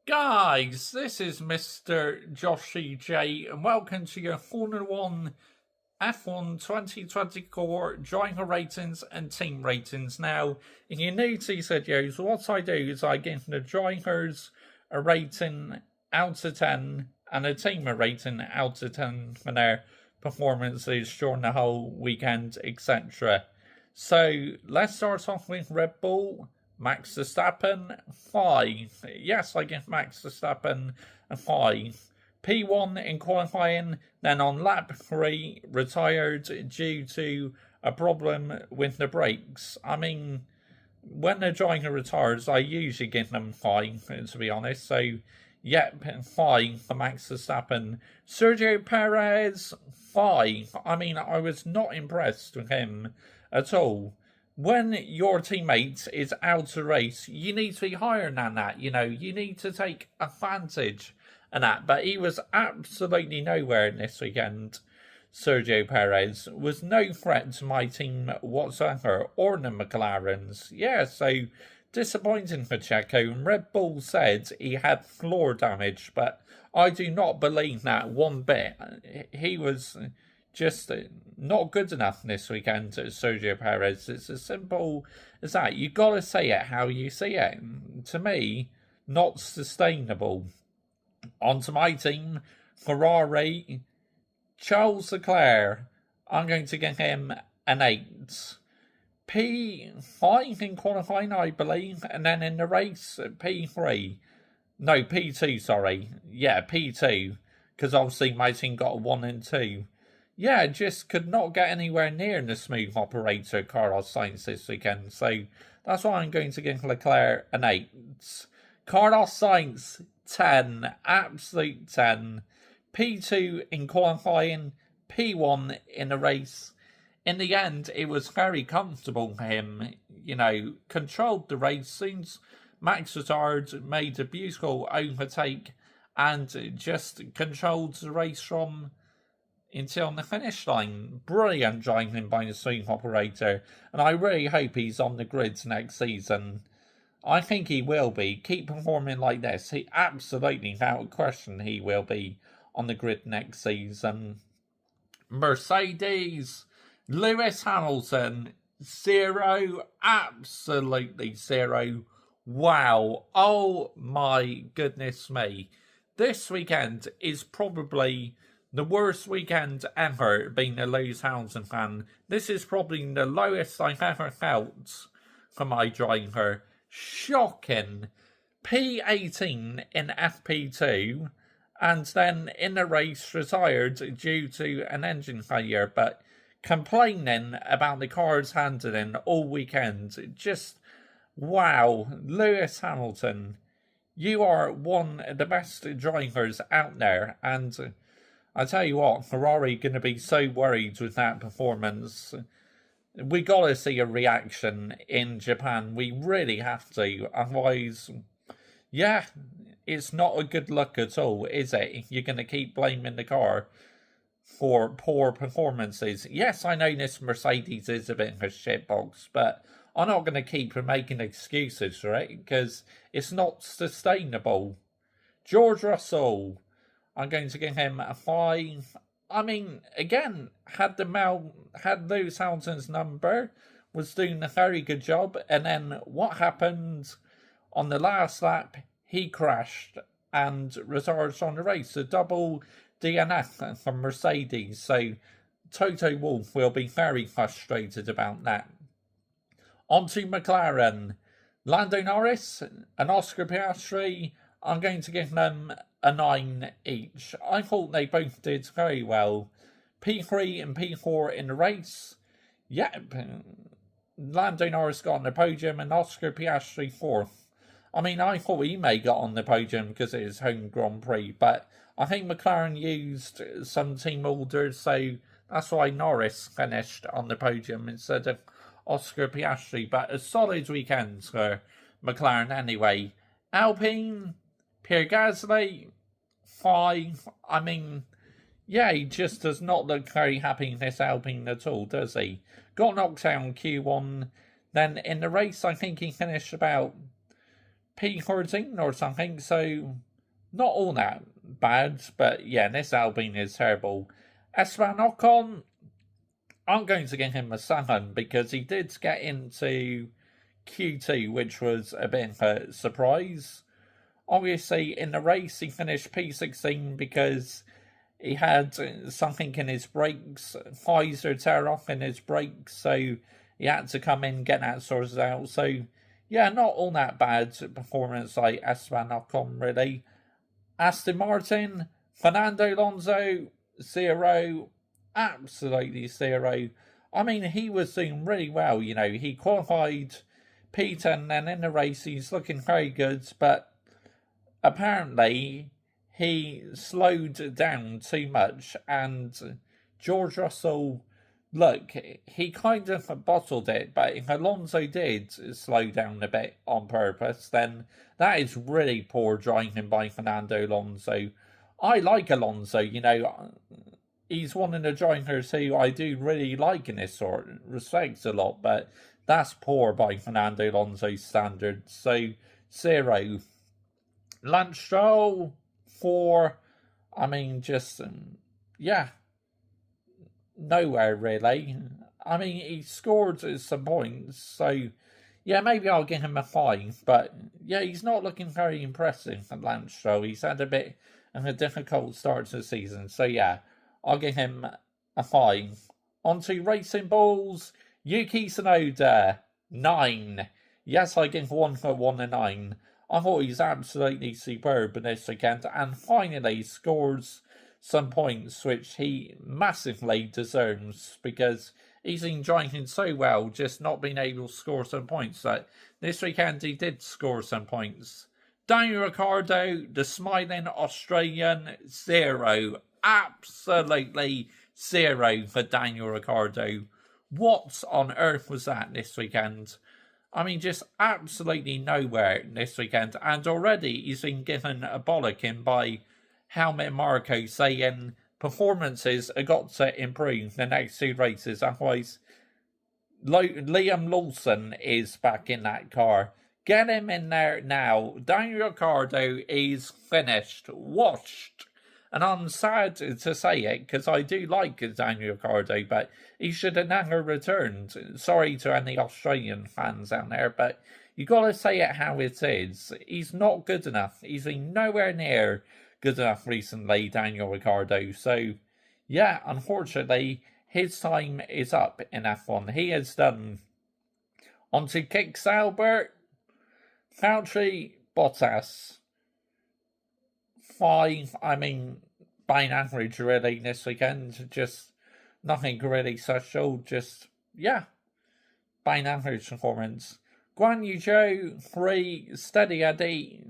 Guys, this is Mr. Joshy J, and welcome to your Formula 1 F1 2024 driver ratings and team ratings. Now, if you're new to these videos, what I do is I give the drivers a rating out of 10 and a team a rating out of 10 for their performances during the whole weekend, etc. So, let's start off with Red Bull. Max Verstappen, 5. Yes, I give Max Verstappen a 5. P1 in qualifying, then on lap 3, retired due to a problem with the brakes. I mean, when the driver retires, I usually give them 5, to be honest. So, yep, 5 for Max Verstappen. Sergio Perez, 5. I mean, I was not impressed with him at all. When your teammate is out to race, you need to be higher than that. You need to take advantage of that. But he was absolutely nowhere in this weekend. Sergio Perez was no threat to my team whatsoever, or the McLarens. Yeah, so disappointing for Checo. And Red Bull said he had floor damage, but I do not believe that one bit. He was just not good enough this weekend, Sergio Perez. It's as simple as that. You got to say it how you see it. To me, not sustainable. On to my team, Ferrari, Charles Leclerc. I'm going to give him an 8. P5 in qualifying, I believe, and then in the race, P3. No, P2, sorry. Yeah, P2, because obviously my team got a 1 and 2. Yeah, just could not get anywhere near the smooth operator Carlos Sainz this weekend. So that's why I'm going to give Leclerc an 8. Carlos Sainz, 10. Absolute 10. P2 in qualifying, P1 in the race. In the end, it was very comfortable for him. Controlled the race. Soon Max Ricciardo made a beautiful overtake and just controlled the race from until the finish line. Brilliant driving by the swing operator, and I really hope he's on the grid next season. I think he will be. Keep performing like this. He absolutely, without question, he will be on the grid next season. Mercedes, Lewis Hamilton, 0, absolutely 0. Wow. Oh my goodness me. This weekend is probably the worst weekend ever being a Lewis Hamilton fan. This is probably the lowest I've ever felt for my driver. Shocking. P18 in FP2, and then in the race retired due to an engine failure, but complaining about the car's handling all weekend. Just wow. Lewis Hamilton, you are one of the best drivers out there, and I tell you what, Ferrari going to be so worried with that performance. We got to see a reaction in Japan. We really have to. Otherwise, yeah, it's not a good look at all, is it? You're going to keep blaming the car for poor performances. Yes, I know this Mercedes is a bit of a shitbox, but I'm not going to keep making excuses for it because it's not sustainable. George Russell, I'm going to give him a 5. I mean, again, had Lewis Hamilton's number, was doing a very good job, and then what happened on the last lap? He crashed and retired from the race. A double DNF from Mercedes. So Toto Wolff will be very frustrated about that. On to McLaren, Lando Norris and Oscar Piastri. I'm going to give them a 9 each. I thought they both did very well. P3 and P4 in the race. Yep. Lando Norris got on the podium and Oscar Piastri 4th. I mean, I thought he may got on the podium because it is home Grand Prix, but I think McLaren used some team orders, so that's why Norris finished on the podium instead of Oscar Piastri. But a solid weekend for McLaren anyway. Alpine, Pierre Gasly, 5. I mean, yeah, he just does not look very happy in this Alpine at all, does he? Got knocked out in Q1. Then in the race, I think he finished about P13 or something, so not all that bad, but yeah, this Alpine is terrible. Esteban Ocon, I'm going to give him a 7 because he did get into Q2, which was a bit of a surprise. Obviously, in the race, he finished P16 because he had something in his brakes, Pfizer tear off in his brakes, so he had to come in, get that sorted out. So, yeah, not all that bad performance like Esteban Ocon, really. Aston Martin, Fernando Alonso, 0, absolutely 0. I mean, he was doing really well, he qualified P10, and in the race he's looking very good, but apparently he slowed down too much, and George Russell, look, he kind of bottled it, but if Alonso did slow down a bit on purpose, then that is really poor driving by Fernando Alonso. I like Alonso, he's one of the drivers who I do really like in this sort of respects a lot, but that's poor by Fernando Alonso's standards. So, 0. Lance Stroll, 4. I mean, just, yeah, nowhere really. I mean, he scored some points, so yeah, maybe I'll give him a 5. But yeah, he's not looking very impressive at Lance Stroll. He's had a bit of a difficult start to the season, so yeah, I'll give him a 5. On to Racing Bulls, Yuki Tsunoda, 9. Yes, I give 1 for 1 and 9. I thought he's absolutely superb in this weekend, and finally scores some points which he massively deserves because he's enjoying it so well, just not being able to score some points. But this weekend he did score some points. Daniel Ricciardo, the smiling Australian, 0. Absolutely 0 for Daniel Ricciardo. What on earth was that this weekend? I mean, just absolutely nowhere this weekend, and already he's been given a bollocking by Helmut Marko saying performances have got to improve the next 2 races, otherwise Liam Lawson is back in that car. Get him in there now. Daniel Ricciardo is finished, washed. And I'm sad to say it, because I do like Daniel Ricciardo, but he should have never returned. Sorry to any Australian fans out there, but you got to say it how it is. He's not good enough. He's been nowhere near good enough recently, Daniel Ricciardo. So, yeah, unfortunately, his time is up in F1. He is done. On to Kick Sauber, Valtteri Bottas. 5, I mean, by an average really this weekend, just nothing really special, just, yeah, by an average performance. Guan Yu Zhou, 3, Steady Eddie.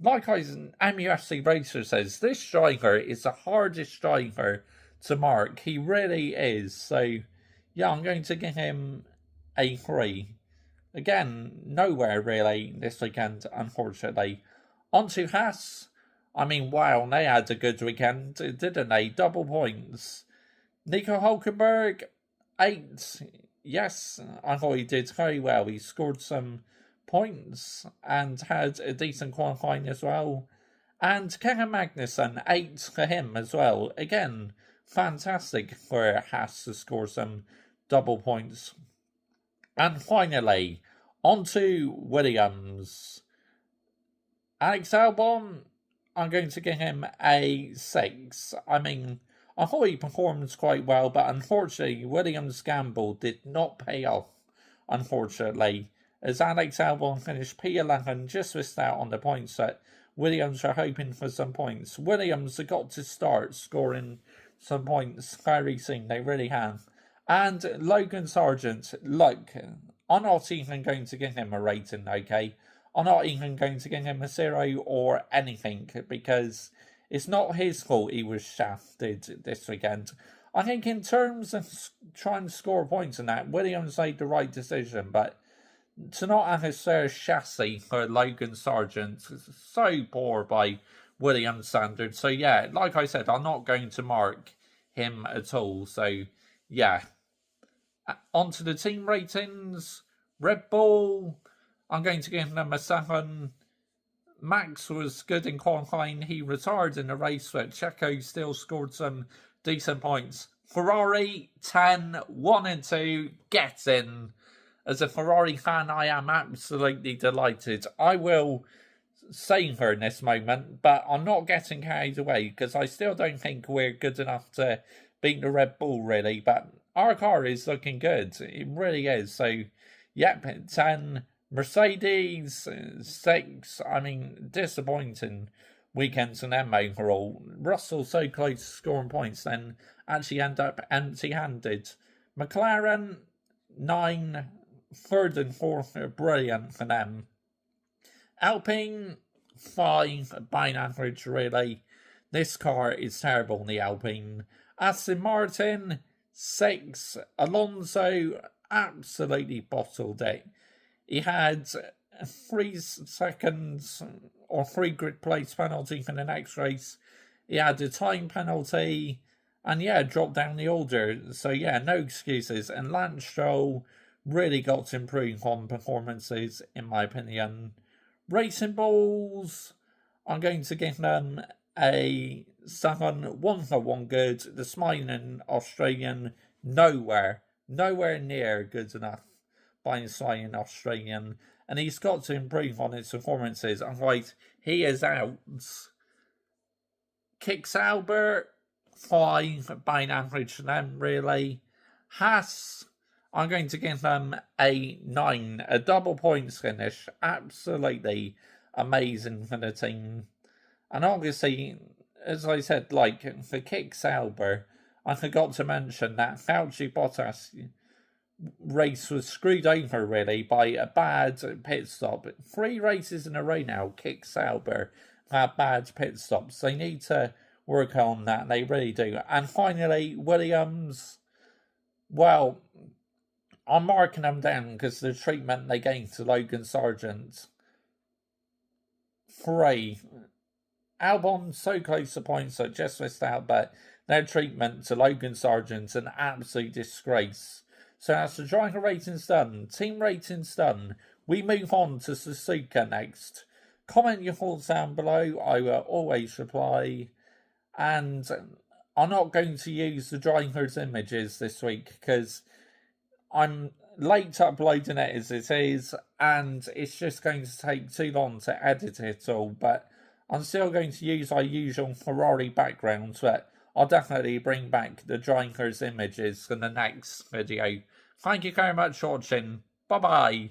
Like MUFC Racer says, this driver is the hardest driver to mark. He really is. So, yeah, I'm going to give him a 3. Again, nowhere really this weekend, unfortunately. On to Haas. I mean, wow, they had a good weekend, didn't they? Double points. Nico Hulkenberg, 8. Yes, I thought he did very well. He scored some points and had a decent qualifying as well. And Kevin Magnussen, 8 for him as well. Again, fantastic for Haas to score some double points. And finally, on to Williams. Alex Albon, I'm going to give him a 6. I mean, I thought he performed quite well, but unfortunately, Williams' gamble did not pay off, unfortunately, as Alex Albon finished P11, just missed out on the points that Williams were hoping for some points. Williams have got to start scoring some points very soon, they really have. And Logan Sargent, look, I'm not even going to give him a rating, okay? I'm not even going to give him a 0 or anything, because it's not his fault he was shafted this weekend. I think in terms of trying to score points in that, Williams made the right decision, but to not have a spare chassis for Logan Sargent is so poor by Williams standards. So yeah, like I said, I'm not going to mark him at all. So yeah. On to the team ratings. Red Bull, I'm going to give them a 7. Max was good in qualifying. He retired in the race, but Checo still scored some decent points. Ferrari 10, 1 and 2, get in. As a Ferrari fan, I am absolutely delighted. I will save her in this moment, but I'm not getting carried away because I still don't think we're good enough to beat the Red Bull, really. But our car is looking good. It really is. So, yep, 10. Mercedes 6. I mean, disappointing weekends in them overall. Russell so close to scoring points, then actually end up empty-handed. McLaren 9, 3rd and 4th are brilliant for them. Alpine 5, by an average, really. This car is terrible in the Alpine. Aston Martin 6. Alonso absolutely bottled it. He had 3 seconds or 3 grid place penalty for the next race. He had a time penalty and dropped down the order. So no excuses. And Lance Stroll really got to improve on performances, in my opinion. Racing Bulls, I'm going to give them a 7, 1 for 1 good. The smiling Australian, nowhere near good enough by the smiling Australian. And he's got to improve on his performances. Otherwise, he is out. Kick Sauber, 5 by an average for them, really. Haas, I'm going to give them a 9. A double points finish. Absolutely amazing for the team. And obviously, as I said, for Kick Sauber, I forgot to mention that Fauci Bottas race was screwed over, really, by a bad pit stop. 3 races in a row now, Kick Sauber have bad pit stops. They need to work on that, they really do. And finally, Williams, well, I'm marking them down because the treatment they gave to Logan Sargent. 3. Albon so close to points, so just missed out, but their treatment to Logan Sargent's an absolute disgrace. So that's the driver ratings done, team ratings done. We move on to Suzuka next. Comment your thoughts down below, I will always reply. And I'm not going to use the driver's images this week because I'm late uploading it as it is, and it's just going to take too long to edit it all. But I'm still going to use our usual Ferrari backgrounds, but I'll definitely bring back the driver's images in the next video. Thank you very much for watching. Bye bye.